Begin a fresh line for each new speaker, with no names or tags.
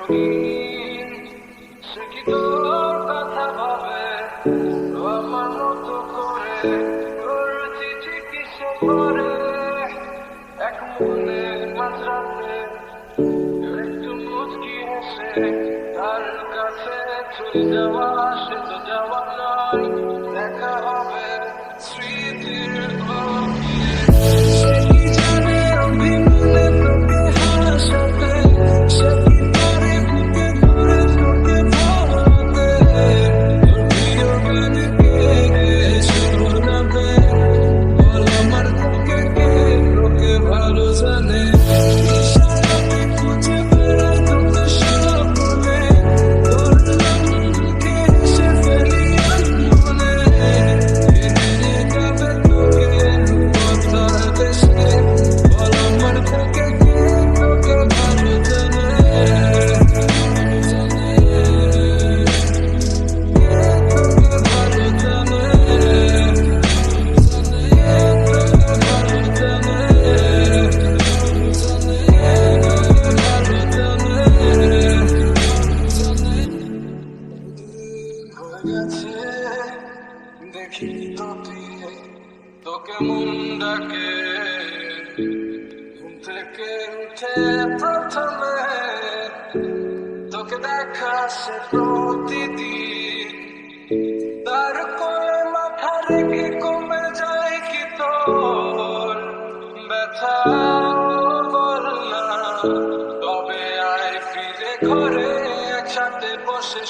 রঙিন, সে কি তোর কথা ভাবে আমার মতো করে, তোর চিঠি কিসে পড়ে এক মনে মাঝরাতে একটু মুচকি হেসে তার কাছে চলে যাওয়া, সে তো যাওয়া নয়, দেখা হবে স্মৃতির গভীরে। সে কি জানে অভিমানে তোকে হাসাতে, সে কি পারে বুকে ধরে তোকে ভালোতে, তোর প্রিয় গান গেয়ে শোনাবে, বল আমার তোকে কে তোকে ভালো জানে। ইশারাতে খুঁজে বেড়াই তোকে স্বপ্নে, তোর নাম মুখে হেসে ফেলি আনমনে, দিনে যাবে তোকে কথা দেশে, বল আমার তোকে কে তোকে ভালো জানে, তোকে ভালো জানে, দেখি তোকে মন ডাকে ঘুম থেকে উঠে প্রথমে, তোকে দেখা সে প্রতিদিন, তার কোলে মাথা রেখে কমে যায় কি তোর ব্যথা, বল না তবে আয় ফিরে ঘরে একসাথে বসে